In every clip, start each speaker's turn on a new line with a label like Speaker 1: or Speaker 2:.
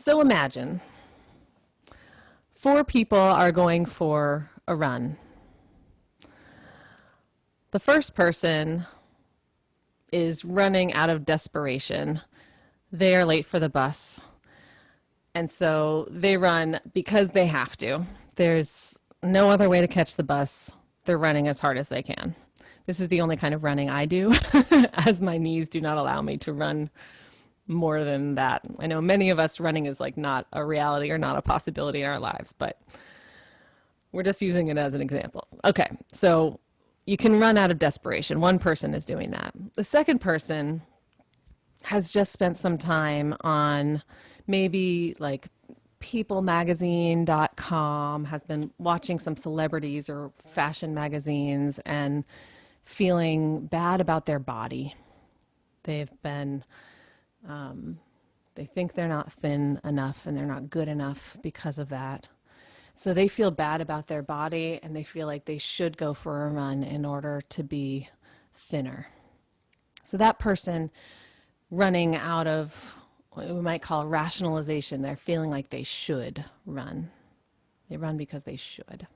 Speaker 1: So imagine 4 people are going for a run. The first person is running out of desperation. They are late for the bus. And so they run because they have to. There's no other way to catch the bus. They're running as hard as they can. This is the only kind of running I do, as my knees do not allow me to run more than that. I know many of us running is like not a reality or not a possibility in our lives, but we're just using it as an example. Okay, so you can run out of desperation. One person is doing that. The second person has just spent some time on maybe like peoplemagazine.com, has been watching some celebrities or fashion magazines and feeling bad about their body. They've been, they think they're not thin enough and they're not good enough because of that. So they feel bad about their body and they feel like they should go for a run in order to be thinner. So that person running out of what we might call rationalization, they're feeling like they should run. They run because they should.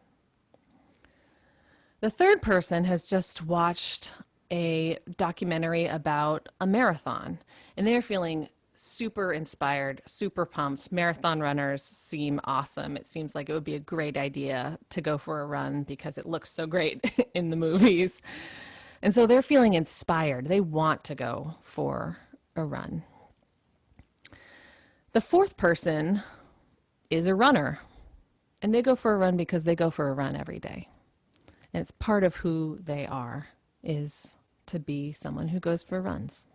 Speaker 1: The third person has just watched a documentary about a marathon, and they're feeling super inspired, super pumped. Marathon runners seem awesome. It seems like it would be a great idea to go for a run because it looks so great in the movies. And so they're feeling inspired. They want to go for a run. The fourth person is a runner, and they go for a run because they go for a run every day. And it's part of who they are, is to be someone who goes for runs.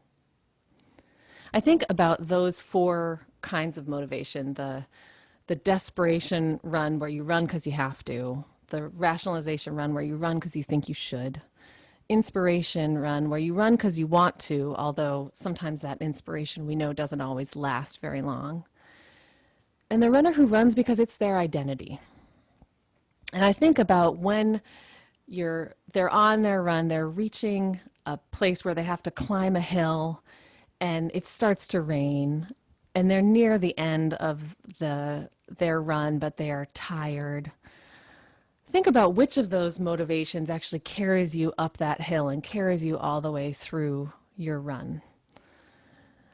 Speaker 1: I think about those 4 kinds of motivation, the desperation run where you run because you have to, the rationalization run where you run because you think you should, inspiration run where you run because you want to, although sometimes that inspiration we know doesn't always last very long, and the runner who runs because it's their identity. And I think about when they're on their run, they're reaching a place where they have to climb a hill and it starts to rain and they're near the end of their run, but they are tired. Think about which of those motivations actually carries you up that hill and carries you all the way through your run.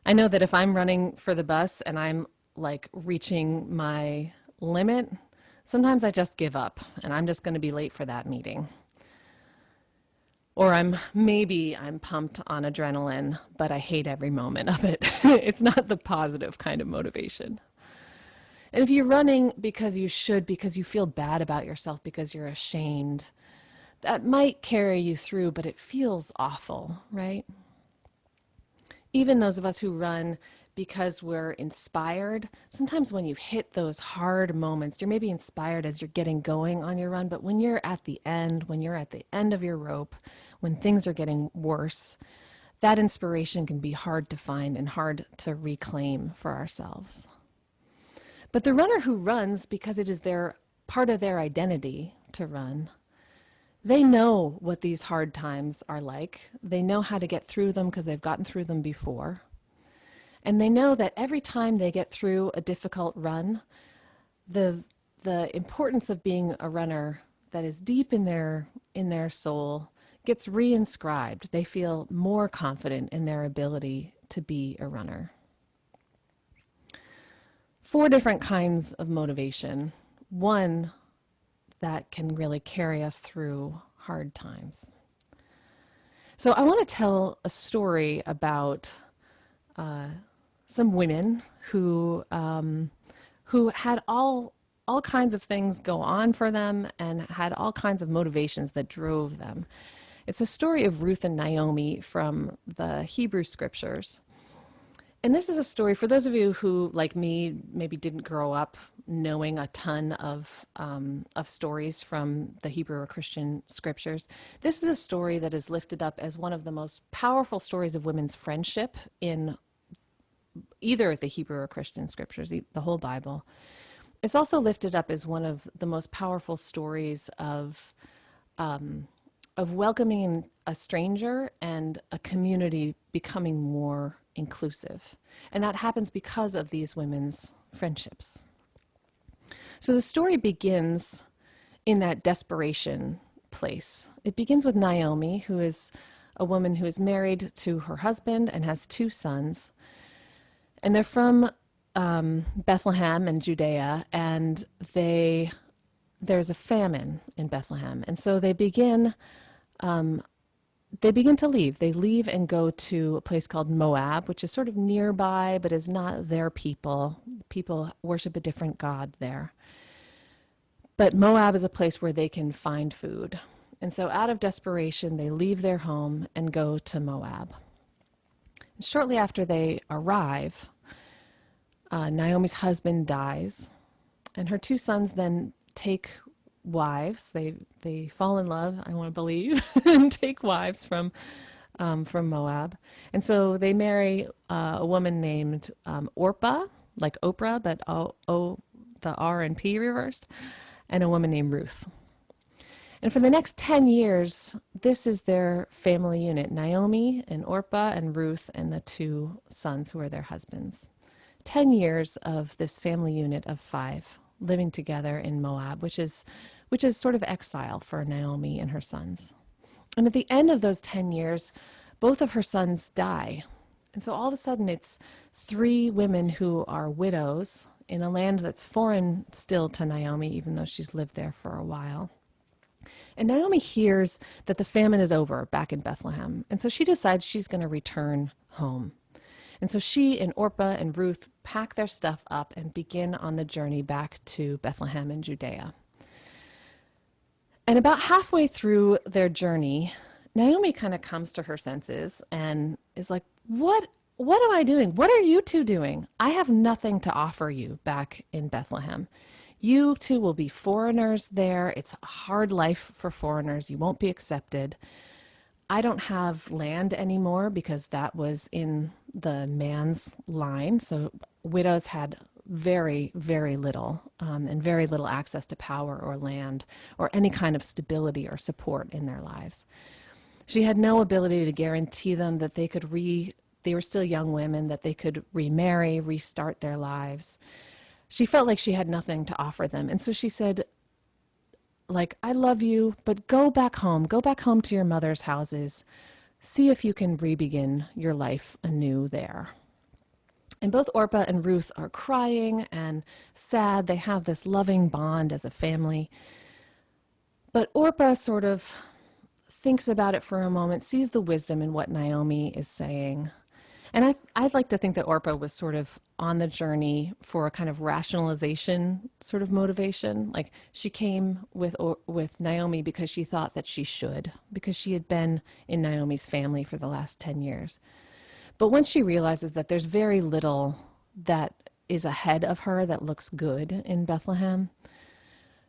Speaker 1: I know that if I'm running for the bus and I'm like reaching my limit, sometimes I just give up and I'm just going to be late for that meeting. Or I'm pumped on adrenaline, but I hate every moment of it. It's not the positive kind of motivation. And if you're running because you should, because you feel bad about yourself, because you're ashamed, that might carry you through, but it feels awful, right? Even those of us who run because we're inspired, sometimes when you hit those hard moments, you're maybe inspired as you're getting going on your run, but when you're at the end, when you're at the end of your rope, when things are getting worse, that inspiration can be hard to find and hard to reclaim for ourselves. But the runner who runs because it is part of their identity to run, they know what these hard times are like. They know how to get through them because they've gotten through them before. And they know that every time they get through a difficult run, the importance of being a runner that is deep in their soul gets reinscribed. They feel more confident in their ability to be a runner. 4 different kinds of motivation. One that can really carry us through hard times. So I want to tell a story about some women who had all kinds of things go on for them and had all kinds of motivations that drove them. It's a story of Ruth and Naomi from the Hebrew Scriptures. And this is a story for those of you who, like me, maybe didn't grow up knowing a ton of stories from the Hebrew or Christian scriptures. This is a story that is lifted up as one of the most powerful stories of women's friendship in either the Hebrew or Christian scriptures, the whole Bible. It's also lifted up as one of the most powerful stories of welcoming a stranger and a community becoming more inclusive. And that happens because of these women's friendships. So the story begins in that desperation place. It begins with Naomi, who is a woman who is married to her husband and has 2 sons. And they're from Bethlehem and Judea, and there's a famine in Bethlehem. And so they begin to leave. They leave and go to a place called Moab, which is sort of nearby, but is not their people. People worship a different god there. But Moab is a place where they can find food. And so out of desperation, they leave their home and go to Moab. Shortly after they arrive, Naomi's husband dies, and her 2 sons then take wives. They fall in love, I want to believe, and take wives from Moab. And so they marry a woman named Orpah, like Oprah, but the R and P reversed, and a woman named Ruth. And for the next 10 years, this is their family unit: Naomi and Orpah and Ruth and the 2 sons who are their husbands. 10 years of this family unit of 5 living together in Moab, which is sort of exile for Naomi and her sons. And at the end of those 10 years, both of her sons die. And so all of a sudden it's 3 women who are widows in a land that's foreign still to Naomi, even though she's lived there for a while. And Naomi hears that the famine is over back in Bethlehem. And so she decides she's going to return home. And so she and Orpah and Ruth pack their stuff up and begin on the journey back to Bethlehem in Judea. And about halfway through their journey, Naomi kind of comes to her senses and is like, what am I doing? What are you 2 doing? I have nothing to offer you back in Bethlehem. You 2 will be foreigners there. It's a hard life for foreigners. You won't be accepted. I don't have land anymore because that was in the man's line. So widows had very, very little and very little access to power or land or any kind of stability or support in their lives. She had no ability to guarantee them that they were still young women, that they could remarry, restart their lives. She felt like she had nothing to offer them. And so she said, I love you, but go back home to your mother's houses. See if you can re-begin your life anew there. And both Orpah and Ruth are crying and sad. They have this loving bond as a family. But Orpah sort of thinks about it for a moment, sees the wisdom in what Naomi is saying. And I'd like to think that Orpah was sort of on the journey for a kind of rationalization sort of motivation. Like she came with Naomi because she thought that she should, because she had been in Naomi's family for the last 10 years. But once she realizes that there's very little that is ahead of her that looks good in Bethlehem,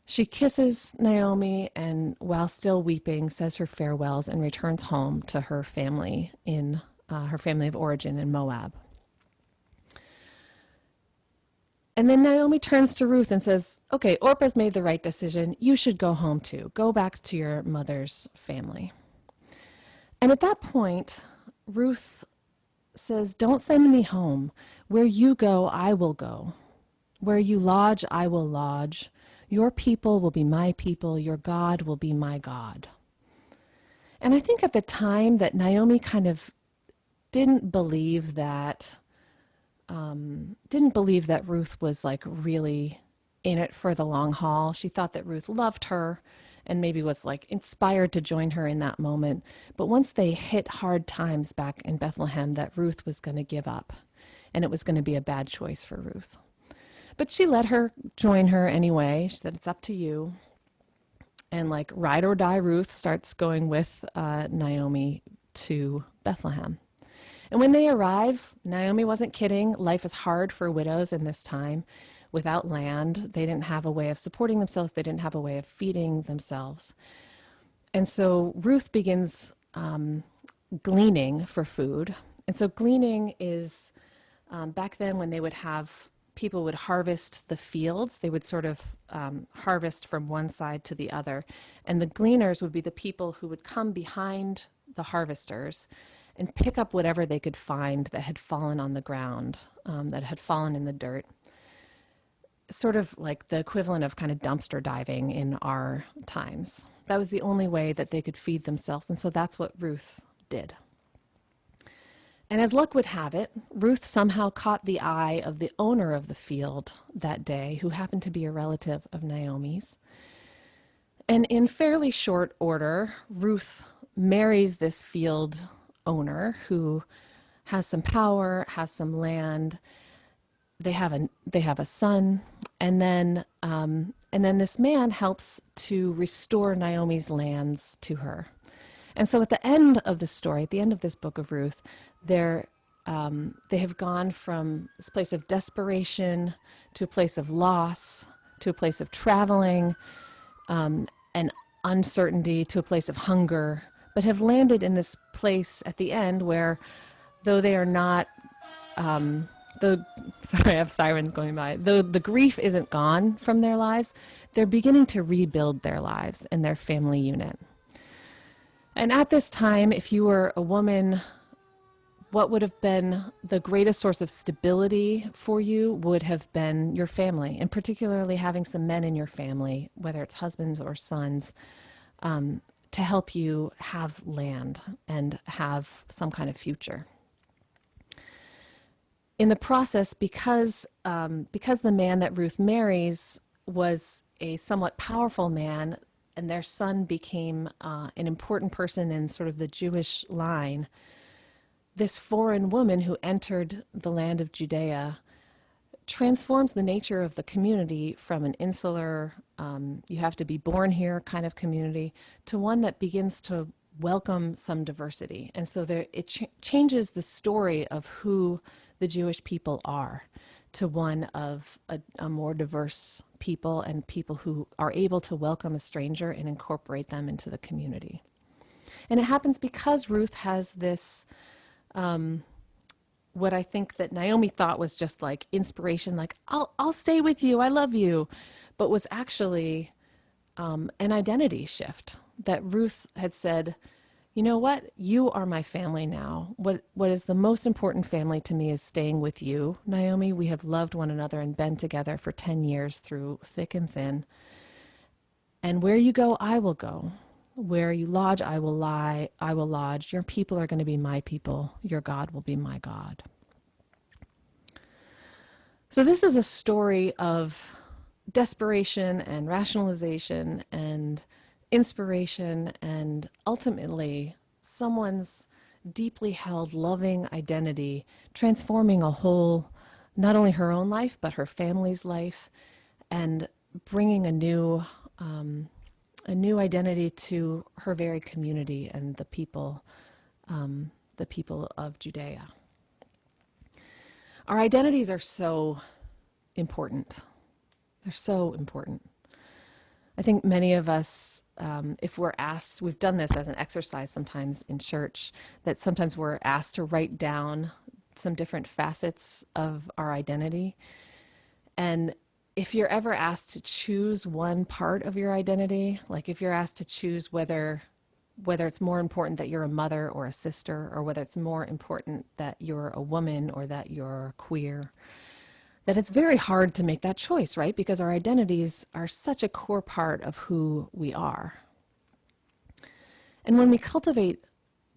Speaker 1: she kisses Naomi and, while still weeping, says her farewells and returns home to her family in her family of origin in Moab. And then Naomi turns to Ruth and says, okay, Orpah's made the right decision. You should go home too. Go back to your mother's family. And at that point, Ruth says, don't send me home. Where you go, I will go. Where you lodge, I will lodge. Your people will be my people. Your God will be my God. And I think at the time that Naomi kind of didn't believe that Ruth was like really in it for the long haul. She thought that Ruth loved her and maybe was like inspired to join her in that moment. But once they hit hard times back in Bethlehem, that Ruth was going to give up and it was going to be a bad choice for Ruth. But she let her join her anyway. She said, it's up to you. And like ride or die, Ruth starts going with Naomi to Bethlehem. And when they arrive, Naomi wasn't kidding. Life is hard for widows in this time. Without land, they didn't have a way of supporting themselves. They didn't have a way of feeding themselves. And so Ruth begins gleaning for food. And so gleaning is back then when they would have people would harvest the fields. They would sort of harvest from one side to the other. And the gleaners would be the people who would come behind the harvesters and pick up whatever they could find that had fallen on the ground, that had fallen in the dirt. Sort of like the equivalent of kind of dumpster diving in our times. That was the only way that they could feed themselves. And so that's what Ruth did. And as luck would have it, Ruth somehow caught the eye of the owner of the field that day, who happened to be a relative of Naomi's. And in fairly short order, Ruth marries this field owner who has some power, has some land. They have a son, and then this man helps to restore Naomi's lands to her. And so at the end of the story, at the end of this book of Ruth, they have gone from this place of desperation to a place of loss, to a place of traveling and uncertainty, to a place of hunger, but have landed in this place at the end where, though they are not, sorry, I have sirens going by, though the grief isn't gone from their lives, they're beginning to rebuild their lives and their family unit. And at this time, if you were a woman, what would have been the greatest source of stability for you would have been your family, and particularly having some men in your family, whether it's husbands or sons, to help you have land and have some kind of future. In the process, because the man that Ruth marries was a somewhat powerful man, and their son became an important person in sort of the Jewish line, this foreign woman who entered the land of Judea transforms the nature of the community from an insular, you have to be born here kind of community, to one that begins to welcome some diversity. And so it changes the story of who the Jewish people are to one of a more diverse people, and people who are able to welcome a stranger and incorporate them into the community. And it happens because Ruth has this, what I think that Naomi thought was just like inspiration, like, I'll stay with you, I love you, but was actually an identity shift that Ruth had said, you know what? You are my family now. What is the most important family to me is staying with you, Naomi. We have loved one another and been together for 10 years through thick and thin. And where you go, I will go. Where you lodge, I will lodge. Your people are going to be my people. Your God will be my God. So this is a story of desperation and rationalization and inspiration, and ultimately someone's deeply held loving identity transforming a whole, not only her own life but her family's life, and bringing a new identity to her very community and the people of Judea. Our identities are so important. They're so important. I think many of us, if we're asked, we've done this as an exercise sometimes in church, that sometimes we're asked to write down some different facets of our identity. And if you're ever asked to choose one part of your identity, like if you're asked to choose whether it's more important that you're a mother or a sister, or whether it's more important that you're a woman or that you're queer, that it's very hard to make that choice, right? Because our identities are such a core part of who we are. And when we cultivate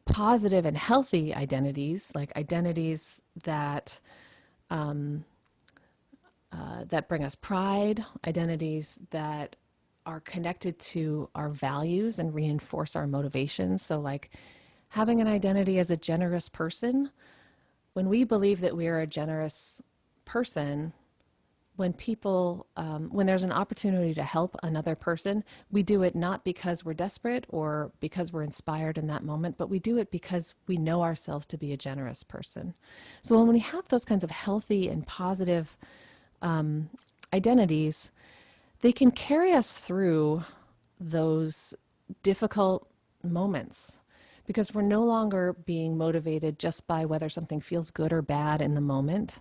Speaker 1: positive and healthy identities, like identities that that bring us pride, identities that are connected to our values and reinforce our motivations. So like having an identity as a generous person, when we believe that we are a generous person, when there's an opportunity to help another person, we do it not because we're desperate or because we're inspired in that moment, but we do it because we know ourselves to be a generous person. So when we have those kinds of healthy and positive identities, they can carry us through those difficult moments, because we're no longer being motivated just by whether something feels good or bad in the moment.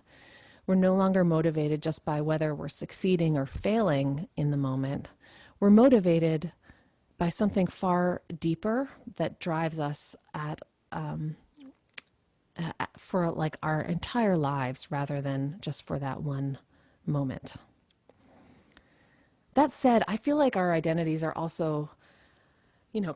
Speaker 1: We're no longer motivated just by whether we're succeeding or failing in the moment. We're motivated by something far deeper that drives us at for like our entire lives rather than just for that one moment. That said, I feel like our identities are also,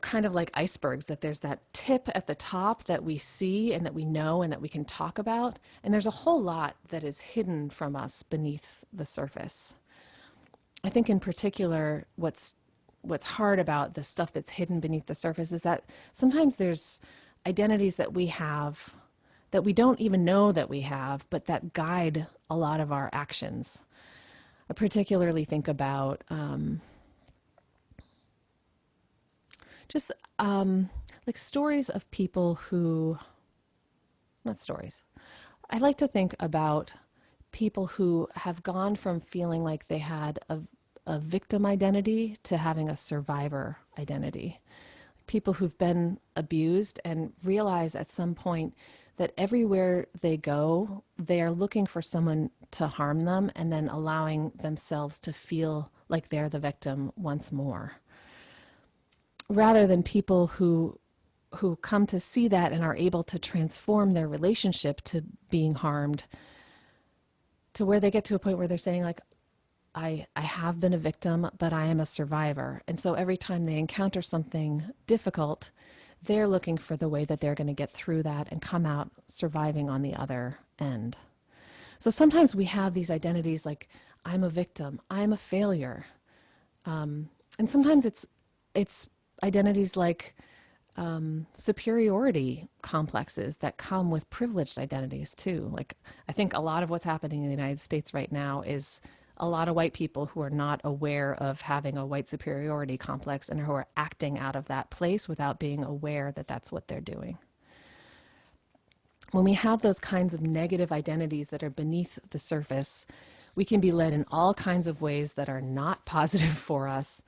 Speaker 1: kind of like icebergs, that there's that tip at the top that we see and that we know and that we can talk about. And there's a whole lot that is hidden from us beneath the surface. I think in particular, what's hard about the stuff that's hidden beneath the surface is that sometimes there's identities that we have that we don't even know that we have, but that guide a lot of our actions. I particularly think about just like stories of people who, not stories. I like to think about people who have gone from feeling like they had a victim identity to having a survivor identity. People who've been abused and realize at some point that everywhere they go, they are looking for someone to harm them and then allowing themselves to feel like they're the victim once more. Rather than people who come to see that and are able to transform their relationship to being harmed to where they get to a point where they're saying like, I have been a victim, but I am a survivor. And so every time they encounter something difficult, they're looking for the way that they're going to get through that and come out surviving on the other end. So sometimes we have these identities like, I'm a victim, I'm a failure. And sometimes it's identities like superiority complexes that come with privileged identities too. Like I think a lot of what's happening in the United States right now is a lot of white people who are not aware of having a white superiority complex and who are acting out of that place without being aware that that's what they're doing. When we have those kinds of negative identities that are beneath the surface, we can be led in all kinds of ways that are not positive for us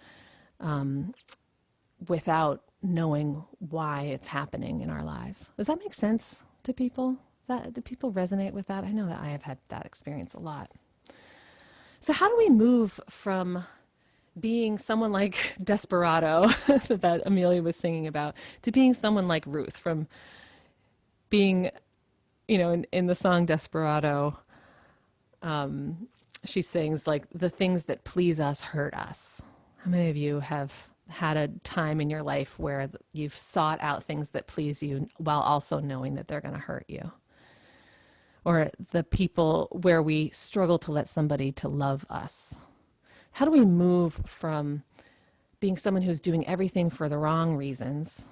Speaker 1: without knowing why it's happening in our lives. Does that make sense to people? Do people resonate with that? I know that I have had that experience a lot. So how do we move from being someone like Desperado that Amelia was singing about to being someone like Ruth, from being, in the song Desperado, she sings like the things that please us hurt us. How many of you have had a time in your life where you've sought out things that please you while also knowing that they're going to hurt you? Or the people where we struggle to let somebody to love us. How do we move from being someone who's doing everything for the wrong reasons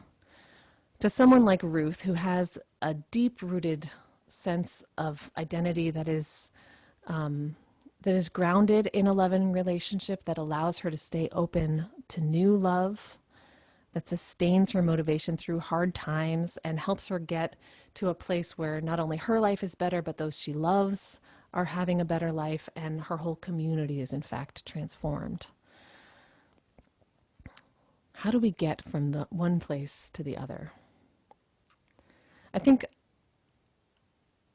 Speaker 1: to someone like Ruth, who has a deep-rooted sense of identity that is grounded in a loving relationship that allows her to stay open to new love, that sustains her motivation through hard times and helps her get to a place where not only her life is better, but those she loves are having a better life and her whole community is in fact transformed. How do we get from the one place to the other? I think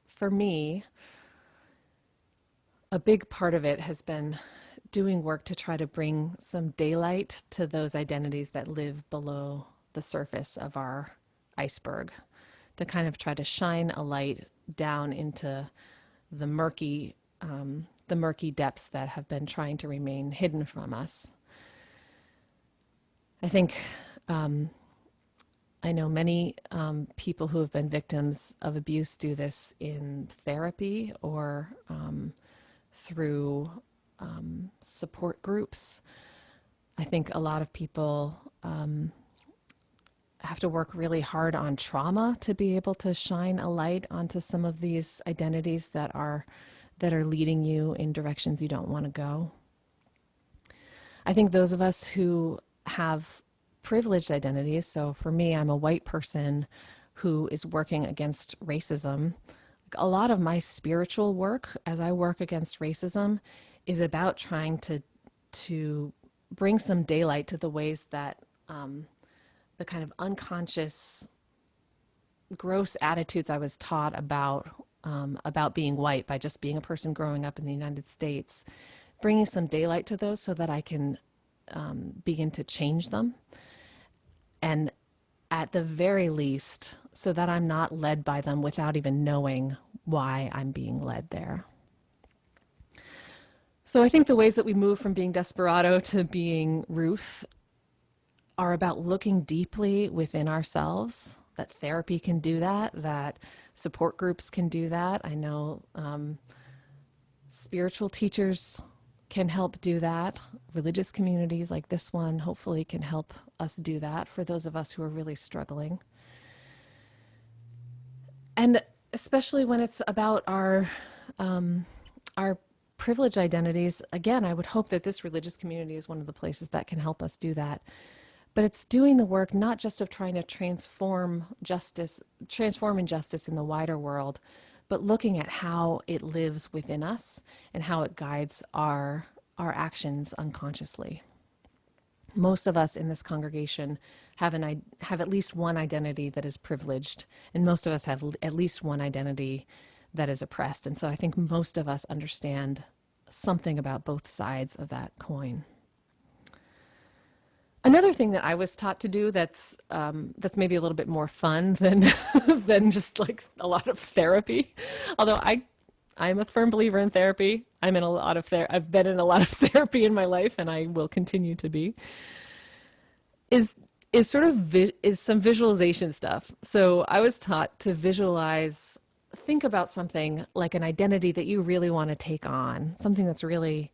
Speaker 1: for me, a big part of it has been doing work to try to bring some daylight to those identities that live below the surface of our iceberg, to kind of try to shine a light down into the murky depths that have been trying to remain hidden from us. I think I know many people who have been victims of abuse do this in therapy or through support groups. I think a lot of people have to work really hard on trauma to be able to shine a light onto some of these identities that are leading you in directions you don't want to go. I think those of us who have privileged identities, so for me, I'm a white person who is working against racism. A lot of my spiritual work as I work against racism is about trying to bring some daylight to the ways that the kind of unconscious, gross attitudes I was taught about being white by just being a person growing up in the United States, bringing some daylight to those so that I can begin to change them. And at the very least, so that I'm not led by them without even knowing why I'm being led there. So I think the ways that we move from being Desperado to being Ruth are about looking deeply within ourselves. That therapy can do that, that support groups can do that. I know spiritual teachers can help do that. Religious communities like this one hopefully can help us do that for those of us who are really struggling. And especially when it's about our privileged identities, again, I would hope that this religious community is one of the places that can help us do that. But it's doing the work not just of trying to transform injustice in the wider world, but looking at how it lives within us and how it guides our actions unconsciously. Most of us in this congregation have at least one identity that is privileged, and most of us have at least one identity that is oppressed. And so I think most of us understand something about both sides of that coin. Another thing that I was taught to do that's maybe a little bit more fun than than just like a lot of therapy, although I'm a firm believer in therapy. I've been in a lot of therapy in my life, and I will continue to be. Is some visualization stuff. So I was taught to think about something like an identity that you really want to take on, something that's really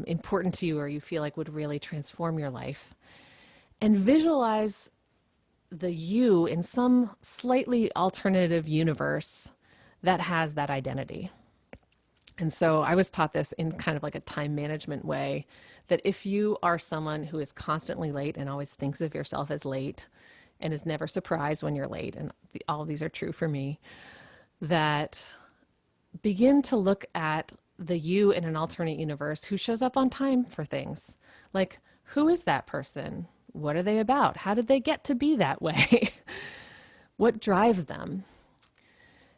Speaker 1: important to you or you feel like would really transform your life. And visualize the you in some slightly alternative universe that has that identity. And so I was taught this in kind of like a time management way, that if you are someone who is constantly late and always thinks of yourself as late and is never surprised when you're late, and all of these are true for me, that begin to look at the you in an alternate universe who shows up on time for things. Like, who is that person? What are they about? How did they get to be that way? What drives them?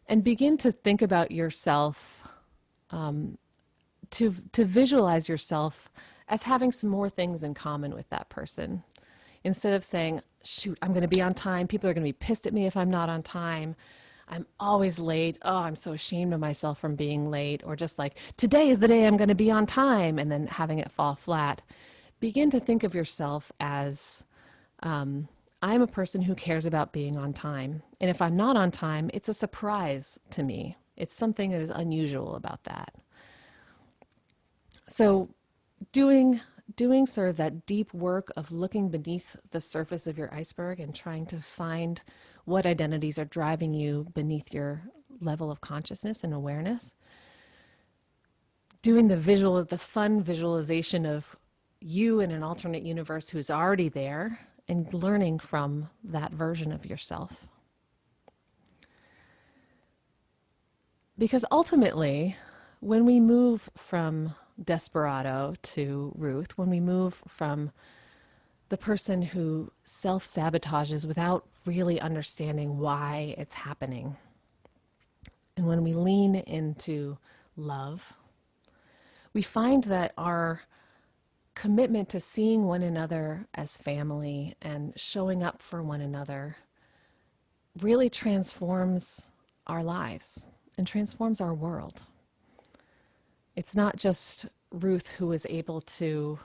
Speaker 1: And begin to think about yourself, to visualize yourself as having some more things in common with that person. Instead of saying, shoot, I'm going to be on time. People are going to be pissed at me if I'm not on time. I'm always late. Oh, I'm so ashamed of myself from being late. Or just like, today is the day I'm going to be on time, and then having it fall flat. Begin to think of yourself as, I'm a person who cares about being on time. And if I'm not on time, it's a surprise to me. It's something that is unusual about that. So doing sort of that deep work of looking beneath the surface of your iceberg and trying to find what identities are driving you beneath your level of consciousness and awareness. Doing the fun visualization of you in an alternate universe who's already there and learning from that version of yourself. Because ultimately, when we move from Desperado to Ruth, when we move from the person who self-sabotages without really understanding why it's happening, and when we lean into love, we find that our commitment to seeing one another as family and showing up for one another really transforms our lives and transforms our world. It's not just Ruth who was able to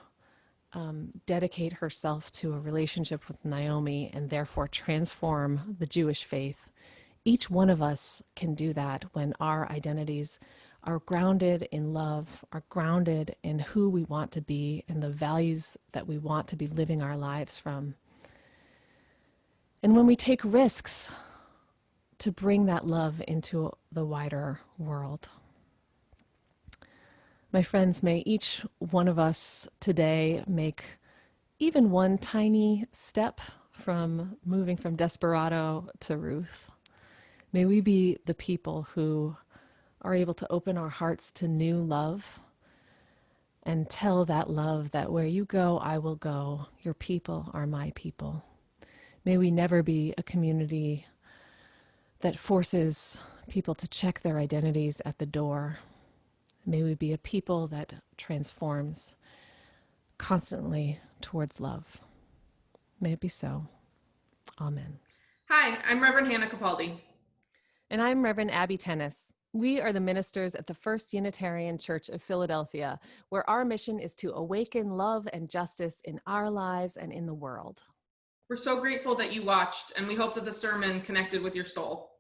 Speaker 1: dedicate herself to a relationship with Naomi and therefore transform the Jewish faith. Each one of us can do that when our identities are grounded in love, are grounded in who we want to be and the values that we want to be living our lives from. And when we take risks to bring that love into the wider world. My friends, may each one of us today make even one tiny step from moving from Desperado to Ruth. May we be the people who are able to open our hearts to new love and tell that love that where you go, I will go. Your people are my people. May we never be a community that forces people to check their identities at the door. May we be a people that transforms constantly towards love. May it be so. Amen.
Speaker 2: Hi, I'm Reverend Hannah Capaldi.
Speaker 1: And I'm Reverend Abbey Tennis. We are the ministers at the First Unitarian Church of Philadelphia, where our mission is to awaken love and justice in our lives and in the world.
Speaker 2: We're so grateful that you watched, and we hope that the sermon connected with your soul.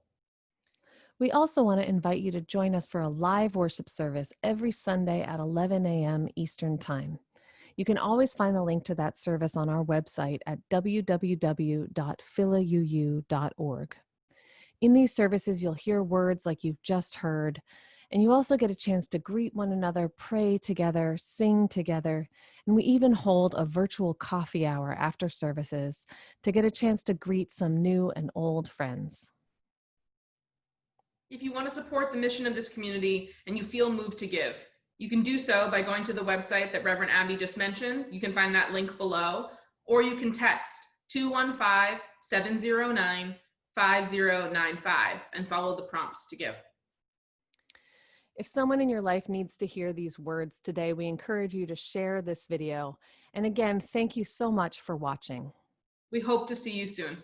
Speaker 1: We also want to invite you to join us for a live worship service every Sunday at 11 a.m. Eastern Time. You can always find the link to that service on our website at www.philauu.org. In these services, you'll hear words like you've just heard, and you also get a chance to greet one another, pray together, sing together, and we even hold a virtual coffee hour after services to get a chance to greet some new and old friends.
Speaker 2: If you want to support the mission of this community and you feel moved to give, you can do so by going to the website that Reverend Abbey just mentioned. You can find that link below, or you can text 215-709-5095 and follow the prompts to give.
Speaker 1: If someone in your life needs to hear these words today, we encourage you to share this video. And again, thank you so much for watching.
Speaker 2: We hope to see you soon.